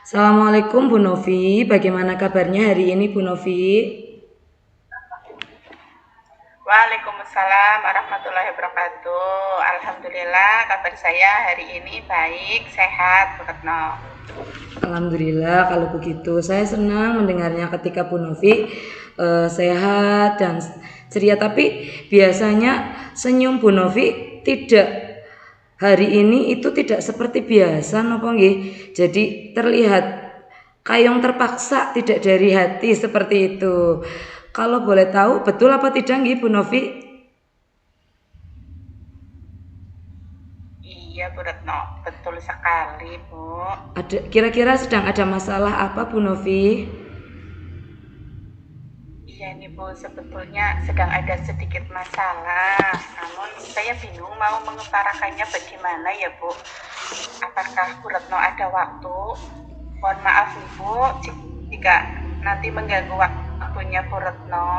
Assalamualaikum Bu Novi, bagaimana kabarnya hari ini Bu Novi? Waalaikumsalam warahmatullahi wabarakatuh. Alhamdulillah kabar saya hari ini baik, sehat, Bu Retno. Alhamdulillah kalau begitu. Saya senang mendengarnya ketika Bu Novi sehat dan ceria. Tapi biasanya senyum Bu Novi tidak hari ini itu tidak seperti biasa nopo nggih. Jadi terlihat kayong terpaksa tidak dari hati seperti itu. Kalau boleh tahu betul apa tidak nggih Bu Novi? Iya Bu Retno, betul sekali Bu. Ada kira-kira sedang ada masalah apa Bu Novi? Iya nih Bu, sebetulnya sedang ada sedikit masalah. Namun saya bingung mau mengutarakannya bagaimana ya Bu. Apakah Bu Retno ada waktu? Mohon maaf Ibu jika nanti mengganggu waktunya Bu Retno.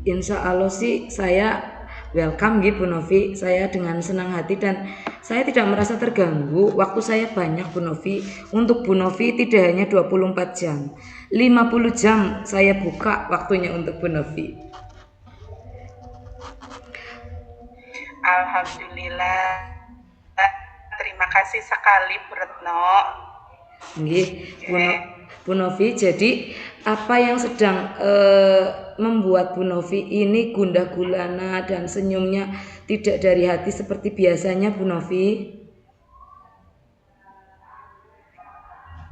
Insya Allah sih saya welcome gitu Bu Novi. Saya dengan senang hati dan saya tidak merasa terganggu. Waktu saya banyak Bu Novi. Untuk Bu Novi tidak hanya 24 jam. 50 jam saya buka waktunya untuk Bu Novi. Alhamdulillah. Terima kasih sekali Bu Retno. Nggih, Bu Novi, jadi apa yang sedang membuat Bu Novi ini gundah gulana dan senyumnya tidak dari hati seperti biasanya Bu Novi?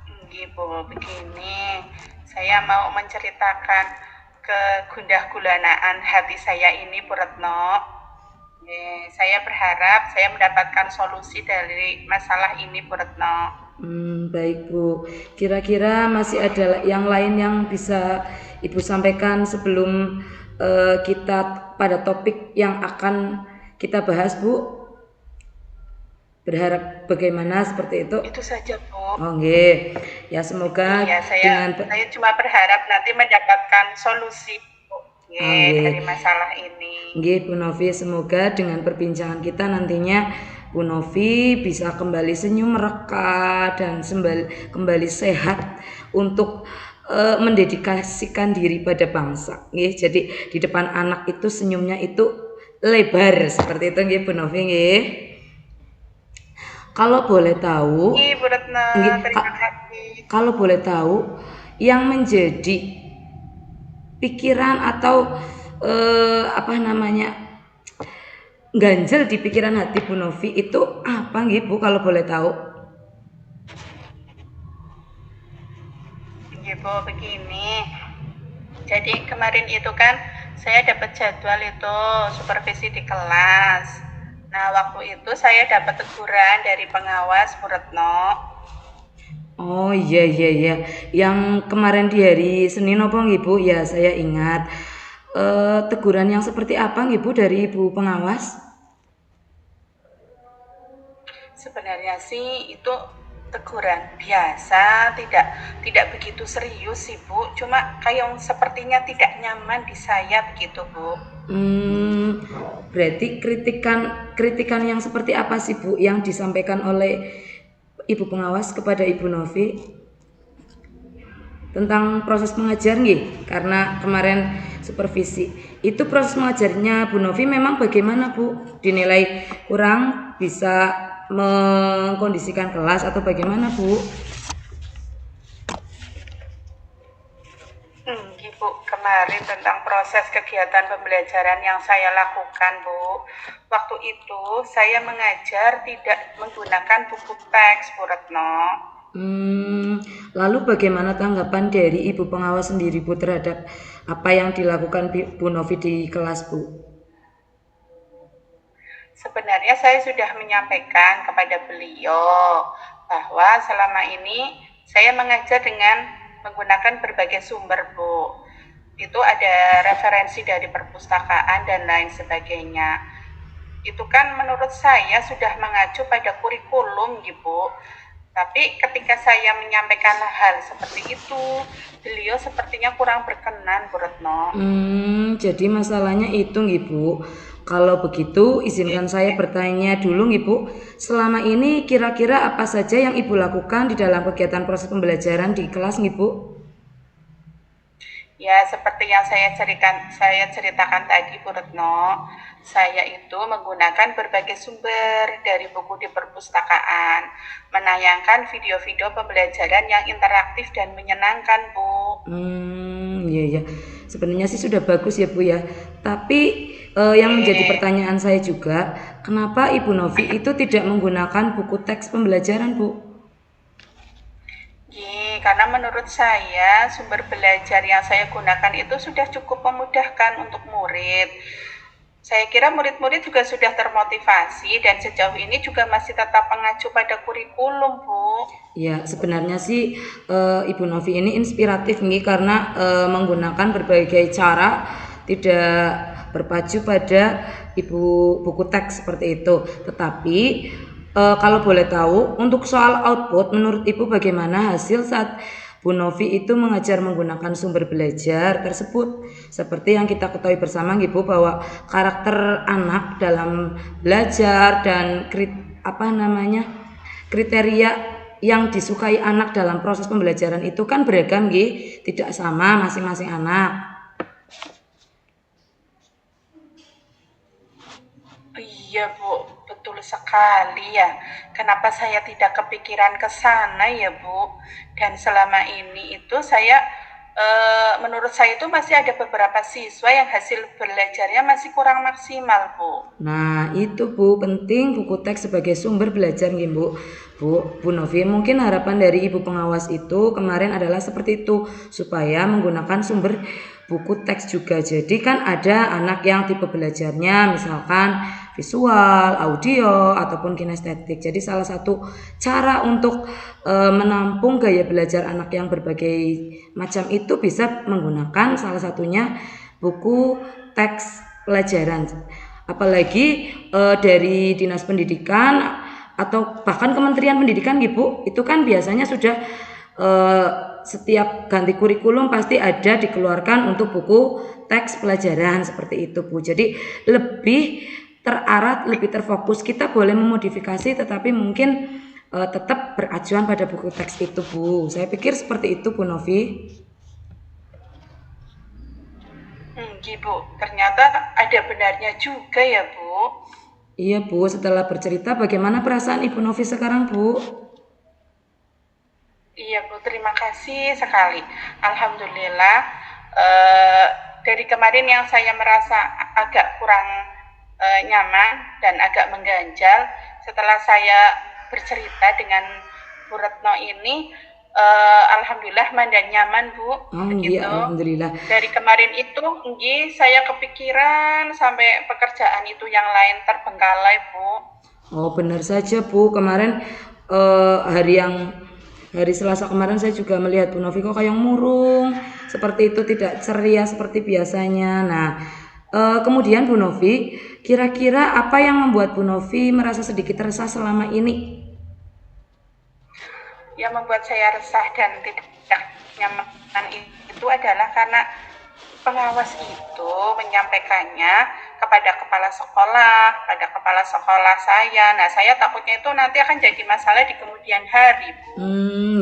Nggih Bu, begini. Saya mau menceritakan kegundah gulanaan hati saya ini Bu Retno. Saya berharap saya mendapatkan solusi dari masalah ini Bu Retno. Baik Bu. Kira-kira masih ada yang lain yang bisa Ibu sampaikan sebelum kita pada topik yang akan kita bahas Bu? Berharap bagaimana seperti itu? Itu saja Bu. Oh nggih. Ya semoga Iya, saya cuma berharap nanti mendapatkan solusi dari masalah ini. Nggih Bu Novi, semoga dengan perbincangan kita nantinya Bu Novi bisa kembali senyum mereka dan kembali sehat untuk mendedikasikan diri pada bangsa. Nggih, jadi di depan anak itu senyumnya itu lebar seperti itu nggih Bu Novi nggih. Kalau boleh tahu, Bu Retno, terima kasih. Kalau boleh tahu yang menjadi pikiran atau ganjel di pikiran hati Bu Novi itu apa nggih Bu kalau boleh tahu? Nggih Bu, begini. Jadi kemarin itu kan saya dapat jadwal itu supervisi di kelas. Nah, waktu itu saya dapat teguran dari pengawas Bu Retno. Oh iya. Yang kemarin di hari Senin apa nggih Bu? Ya saya ingat. Teguran yang seperti apa nggih Bu dari Ibu pengawas? Sebenarnya sih itu teguran biasa, tidak begitu serius sih Bu. Cuma kayak sepertinya tidak nyaman di saya begitu Bu. Berarti kritikan yang seperti apa sih Bu yang disampaikan oleh Ibu pengawas kepada Ibu Novi tentang proses mengajar nih? Karena kemarin supervisi itu proses mengajarnya Bu Novi memang bagaimana Bu? Dinilai kurang bisa mengkondisikan kelas atau bagaimana Bu? Bu, kemarin tentang proses kegiatan pembelajaran yang saya lakukan Bu. Waktu itu saya mengajar tidak menggunakan buku teks Bu Retno. Lalu bagaimana tanggapan dari Ibu pengawas sendiri Bu terhadap apa yang dilakukan Bu Novi di kelas Bu? Sebenarnya saya sudah menyampaikan kepada beliau bahwa selama ini saya mengajar dengan menggunakan berbagai sumber Bu. Itu ada referensi dari perpustakaan dan lain sebagainya. Itu kan menurut saya sudah mengacu pada kurikulum gitu. Tapi ketika saya menyampaikan hal seperti itu, beliau sepertinya kurang berkenan Bu Retno. Jadi masalahnya itu nggih Bu. Kalau begitu, izinkan saya bertanya dulu Ibu, selama ini kira-kira apa saja yang Ibu lakukan di dalam kegiatan proses pembelajaran di kelas Ibu? Ya, seperti yang saya ceritakan tadi, Bu Retno, saya itu menggunakan berbagai sumber dari buku di perpustakaan, menayangkan video-video pembelajaran yang interaktif dan menyenangkan, Bu. Iya ya. Sebenarnya sih sudah bagus ya Bu ya. Tapi yang menjadi pertanyaan saya juga, kenapa Ibu Novi itu tidak menggunakan buku teks pembelajaran Bu? Karena menurut saya sumber belajar yang saya gunakan itu sudah cukup memudahkan untuk murid. Saya kira murid-murid juga sudah termotivasi dan sejauh ini juga masih tetap mengacu pada kurikulum, Bu. Ya, sebenarnya sih Ibu Novi ini inspiratif nih karena menggunakan berbagai cara, tidak berpacu pada buku teks seperti itu. Tetapi kalau boleh tahu, untuk soal output, menurut Ibu bagaimana hasil saat Bu Novi itu mengajar menggunakan sumber belajar tersebut? Seperti yang kita ketahui bersama Ibu bahwa karakter anak dalam belajar dan kriteria yang disukai anak dalam proses pembelajaran itu kan beragam tidak sama masing-masing anak. Iya, Bu, betul sekali ya. Kenapa saya tidak kepikiran ke sana ya, Bu? Dan selama ini itu menurut saya itu masih ada beberapa siswa yang hasil belajarnya masih kurang maksimal, Bu. Nah, itu Bu, penting buku teks sebagai sumber belajar nih, Bu. Bu Novi, mungkin harapan dari Ibu pengawas itu kemarin adalah seperti itu, supaya menggunakan sumber buku teks juga. Jadi kan ada anak yang tipe belajarnya misalkan visual, audio, ataupun kinestetik. Jadi salah satu cara untuk menampung gaya belajar anak yang berbagai macam itu bisa menggunakan salah satunya buku teks pelajaran. Apalagi dari Dinas Pendidikan atau bahkan Kementerian Pendidikan Bu, itu kan biasanya sudah setiap ganti kurikulum pasti ada dikeluarkan untuk buku teks pelajaran seperti itu Bu. Jadi lebih terarah, lebih terfokus. Kita boleh memodifikasi tetapi mungkin tetap beracuan pada buku teks itu Bu. Saya pikir seperti itu Bu Novi. Bu, ternyata ada benarnya juga ya Bu. Iya Bu, setelah bercerita bagaimana perasaan Ibu Novi sekarang Bu? Iya Bu, terima kasih sekali. Alhamdulillah, dari kemarin yang saya merasa agak kurang nyaman dan agak mengganjal, setelah saya bercerita dengan Bu Retno ini, alhamdulillah dan nyaman Bu. Iya, alhamdulillah. Dari kemarin itu saya kepikiran sampai pekerjaan itu yang lain terbengkalai Bu. Oh benar saja Bu, kemarin hari Selasa kemarin saya juga melihat Bu Novi kok kayak murung seperti itu, tidak ceria seperti biasanya. Nah kemudian Bu Novi, kira-kira apa yang membuat Bu Novi merasa sedikit resah selama ini? Yang membuat saya resah dan tidak nyaman itu adalah karena pengawas itu menyampaikannya kepada kepala sekolah saya. Nah, saya takutnya itu nanti akan jadi masalah di kemudian hari, Bu.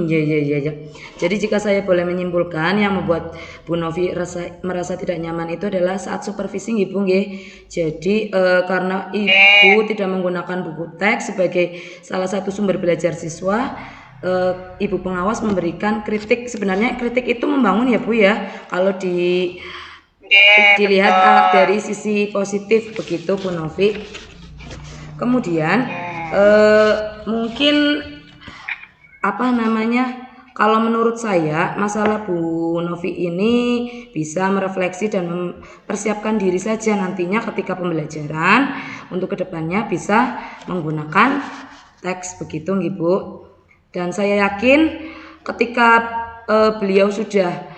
Ya. Jadi jika saya boleh menyimpulkan, yang membuat Bu Novi merasa tidak nyaman itu adalah saat supervisi Ibu nggih. Jadi karena Ibu tidak menggunakan buku teks sebagai salah satu sumber belajar siswa, Ibu pengawas memberikan kritik. Sebenarnya kritik itu membangun ya Bu ya, kalau dilihat dari sisi positif begitu Bu Novi. Kemudian mungkin kalau menurut saya masalah Bu Novi ini bisa merefleksi dan mempersiapkan diri saja nantinya ketika pembelajaran untuk kedepannya bisa menggunakan teks begitu Bu. Dan saya yakin ketika beliau sudah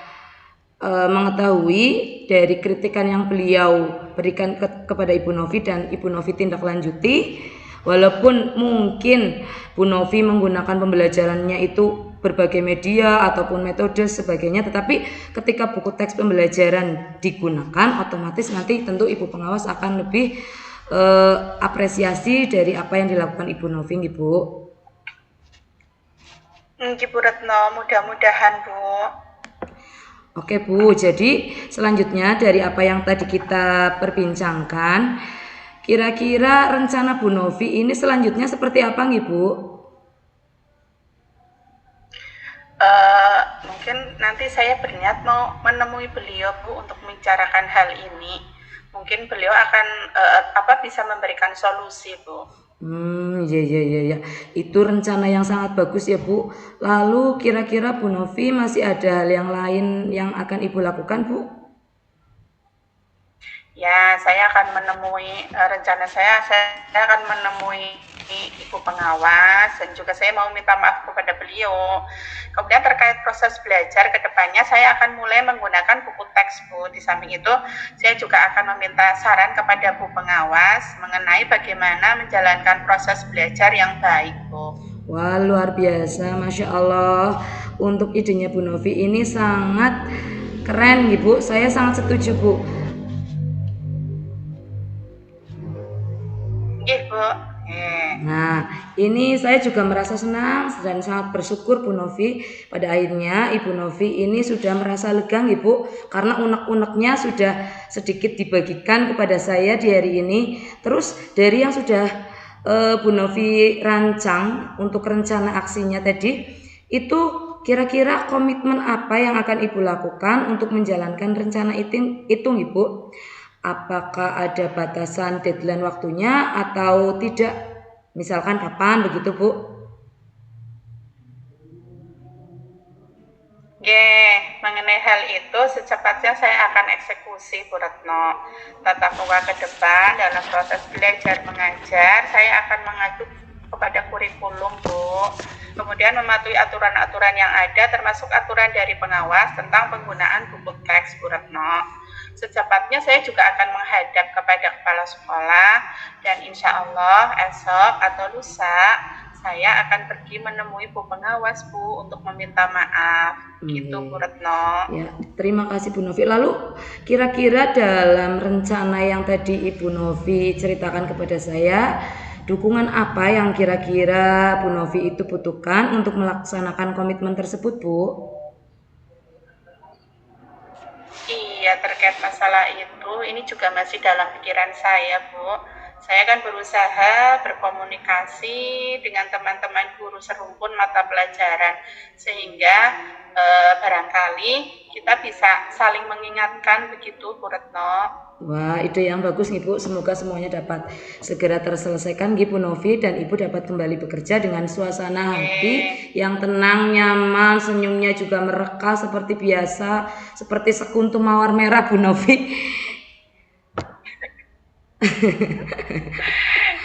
mengetahui dari kritikan yang beliau berikan kepada Ibu Novi dan Ibu Novi tindak lanjuti, walaupun mungkin Bu Novi menggunakan pembelajarannya itu berbagai media ataupun metode sebagainya, tetapi ketika buku teks pembelajaran digunakan, otomatis nanti tentu Ibu pengawas akan lebih apresiasi dari apa yang dilakukan Ibu Novi nggih, Bu. Nggih Bu Retno, mudah-mudahan Bu. Oke Bu, jadi selanjutnya dari apa yang tadi kita perbincangkan, kira-kira rencana Bu Novi ini selanjutnya seperti apa nih Bu? Mungkin nanti saya berniat mau menemui beliau Bu untuk membicarakan hal ini. Mungkin beliau akan bisa memberikan solusi Bu. Ya. Itu rencana yang sangat bagus ya Bu. Lalu kira-kira Bu Novi masih ada hal yang lain yang akan Ibu lakukan Bu? Ya, saya akan menemui rencana saya akan menemui Ibu pengawas dan juga saya mau minta maaf kepada beliau. Kemudian terkait proses belajar ke depannya saya akan mulai menggunakan buku teks Bu. Di samping itu saya juga akan meminta saran kepada Bu pengawas mengenai bagaimana menjalankan proses belajar yang baik Bu. Wah luar biasa, Masya Allah. Untuk idenya Bu Novi ini sangat keren Bu. Saya sangat setuju Bu. Bu. Nah, ini saya juga merasa senang dan sangat bersyukur Bu Novi. Pada akhirnya Ibu Novi ini sudah merasa lega Ibu, karena unek-uneknya sudah sedikit dibagikan kepada saya di hari ini. Terus dari yang sudah Bu Novi rancang untuk rencana aksinya tadi, itu kira-kira komitmen apa yang akan Ibu lakukan untuk menjalankan rencana itu Ibu? Apakah ada batasan deadline waktunya atau tidak? Misalkan kapan begitu Bu? Mengenai hal itu secepatnya saya akan eksekusi Bu Retno. Tatap muka ke depan dalam proses belajar mengajar saya akan mengacu kepada kurikulum Bu. Kemudian mematuhi aturan-aturan yang ada termasuk aturan dari pengawas tentang penggunaan buku teks Bu Retno. Secepatnya saya juga akan menghadap kepada kepala sekolah dan insya Allah esok atau lusa saya akan pergi menemui Bu pengawas Bu untuk meminta maaf. Gitu Bu Retno. Ya, terima kasih Bu Novi. Lalu kira-kira dalam rencana yang tadi Ibu Novi ceritakan kepada saya, dukungan apa yang kira-kira Bu Novi itu butuhkan untuk melaksanakan komitmen tersebut Bu? Iya, terkait masalah itu, ini juga masih dalam pikiran saya, Bu. Saya kan berusaha berkomunikasi dengan teman-teman guru serumpun mata pelajaran, sehingga barangkali kita bisa saling mengingatkan begitu, Bu Retno. Wah, ide yang bagus nih Bu. Semoga semuanya dapat segera terselesaikan Bu Novi dan Ibu dapat kembali bekerja dengan suasana hati yang tenang, nyaman, senyumnya juga mereka seperti biasa, seperti sekuntum mawar merah Bu Novi.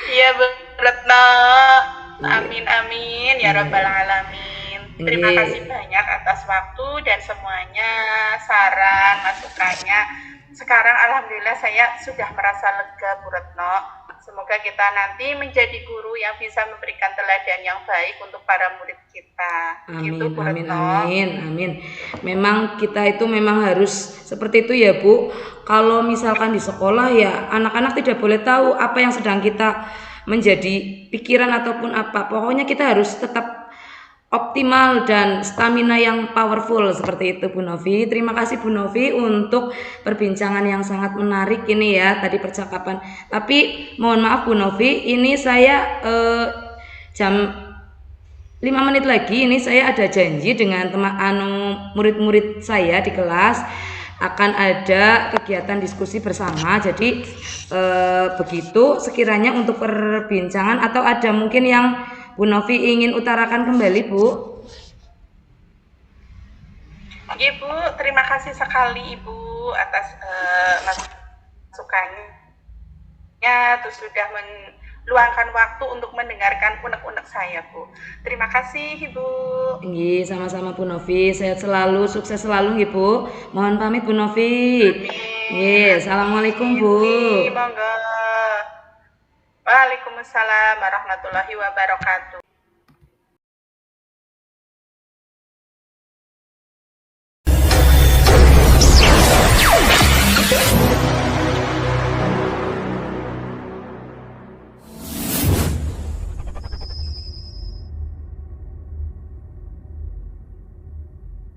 Iya Bu Retno. Amin amin ya Rabbal alamin. Terima kasih banyak atas waktu dan semuanya saran masukannya. Sekarang alhamdulillah saya sudah merasa lega Bu Retno. Semoga kita nanti menjadi guru yang bisa memberikan teladan yang baik untuk para murid kita. Amin, gitu, Bu Retno. Amin. Memang kita itu memang harus seperti itu ya Bu. Kalau misalkan di sekolah ya anak-anak tidak boleh tahu apa yang sedang kita menjadi pikiran ataupun apa. Pokoknya kita harus tetap optimal dan stamina yang powerful seperti itu Bu Novi. Terima kasih Bu Novi untuk perbincangan yang sangat menarik ini ya tadi percakapan. Tapi mohon maaf Bu Novi, ini saya jam 5 menit lagi ini saya ada janji dengan murid-murid saya di kelas akan ada kegiatan diskusi bersama. Jadi begitu sekiranya untuk perbincangan atau ada mungkin yang Bu Novi ingin utarakan kembali Bu? Ibu, terima kasih sekali Ibu atas masukannya. Terus sudah meluangkan waktu untuk mendengarkan unek-unek saya Bu. Terima kasih Ibu. Nggih, sama-sama Bu Novi. Sehat selalu, sukses selalu nggih Bu. Mohon pamit Bu Novi. Nggih, assalamualaikum Bu. Monggo. Waalaikumsalam warahmatullahi wabarakatuh.